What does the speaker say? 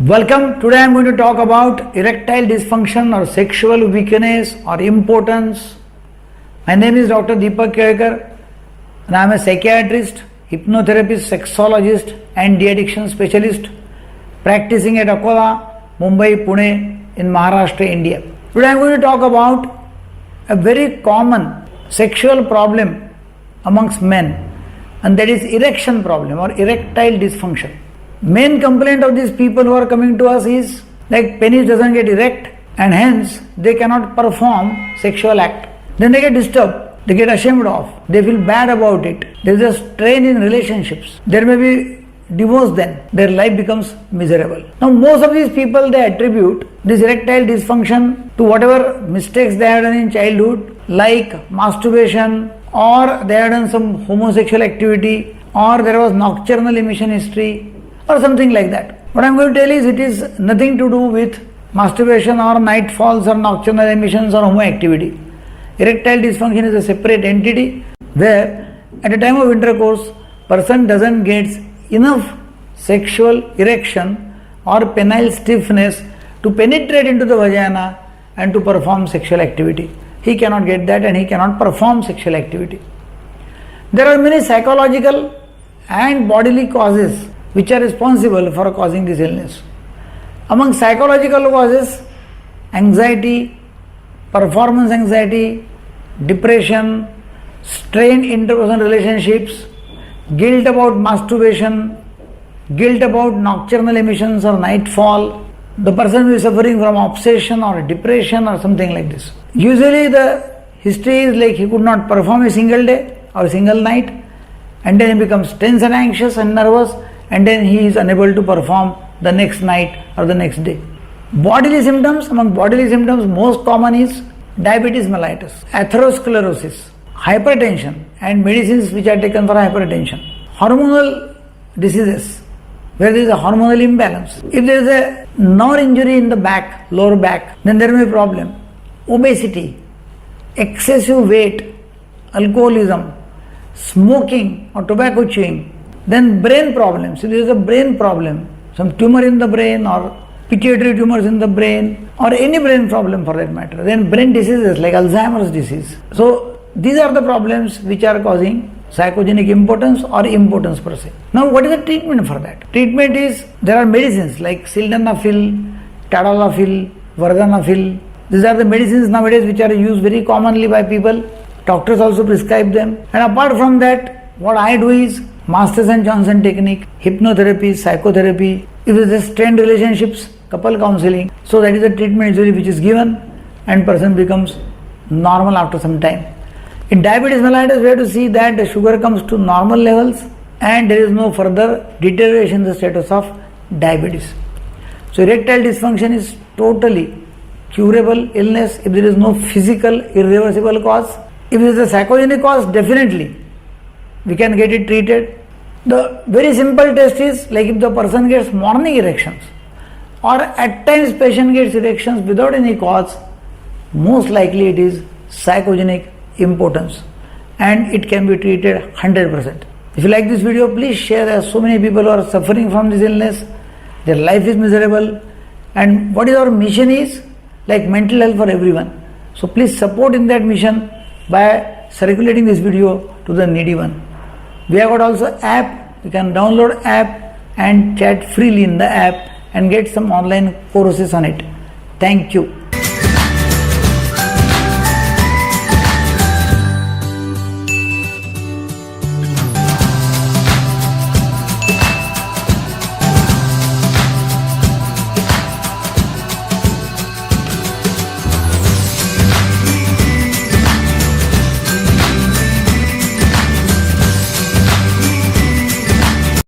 Welcome. Today I am going to talk about erectile dysfunction or sexual weakness or impotence. My name is Dr. Deepak Kelkar and I am a psychiatrist, hypnotherapist, sexologist and de-addiction specialist practicing at Akola, Mumbai, Pune in Maharashtra, India. Today I am going to talk about a very common sexual problem amongst men, and that is erection problem or erectile dysfunction. Main complaint of these people who are coming to us is like penis doesn't get erect and hence they cannot perform sexual act. Then they get disturbed, they get ashamed of, they feel bad about it. There is a strain in relationships. There may be divorce, then their life becomes miserable. Now most of these people, they attribute this erectile dysfunction to whatever mistakes they have done in childhood, like masturbation, or they have done some homosexual activity, or there was nocturnal emission history, or something like that. What I am going to tell is it is nothing to do with masturbation or night falls or nocturnal emissions or homo activity. Erectile dysfunction is a separate entity where at a time of intercourse person doesn't get enough sexual erection or penile stiffness to penetrate into the vagina and to perform sexual activity. He cannot get that and he cannot perform sexual activity. There are many psychological and bodily causes which are responsible for causing this illness. Among psychological causes, anxiety, performance anxiety, depression, strained interpersonal relationships, guilt about masturbation, guilt about nocturnal emissions or nightfall. The person will be suffering from obsession or depression or something like this. Usually the history is like he could not perform a single day or a single night, and then he becomes tense and anxious and nervous, and then he is unable to perform the next night or the next day. Bodily symptoms, among bodily symptoms most common is diabetes mellitus, atherosclerosis, hypertension and medicines which are taken for hypertension, hormonal diseases where there is a hormonal imbalance. If there is a nerve injury in the back, lower back, then there may be a problem. Obesity, excessive weight, alcoholism, smoking or tobacco chewing. Then brain problems. If there is a brain problem, some tumor in the brain or pituitary tumors in the brain or any brain problem for that matter, then brain diseases like Alzheimer's disease. So these are the problems which are causing psychogenic impotence or impotence per se. Now what is the treatment for that? Treatment is, there are medicines like sildenafil, tadalafil, vardenafil. These are the medicines nowadays which are used very commonly by people. Doctors also prescribe them. And apart from that, what I do is Masters and Johnson technique, hypnotherapy, psychotherapy. If there is strained relationships, couple counseling. So that is the treatment usually which is given and person becomes normal after some time. In diabetes mellitus, we have to see that the sugar comes to normal levels and there is no further deterioration in the status of diabetes. So erectile dysfunction is totally curable illness if there is no physical irreversible cause. If there is a psychogenic cause, definitely we can get it treated. The very simple test is like if the person gets morning erections or at times patient gets erections without any cause, most likely it is psychogenic impotence and it can be treated 100%. If you like this video, please share. There are so many people who are suffering from this illness. Their life is miserable, and what is our mission is like mental health for everyone. So please support in that mission by circulating this video to the needy one. We have got also app. You can download app and chat freely in the app and get some online courses on it. Thank you.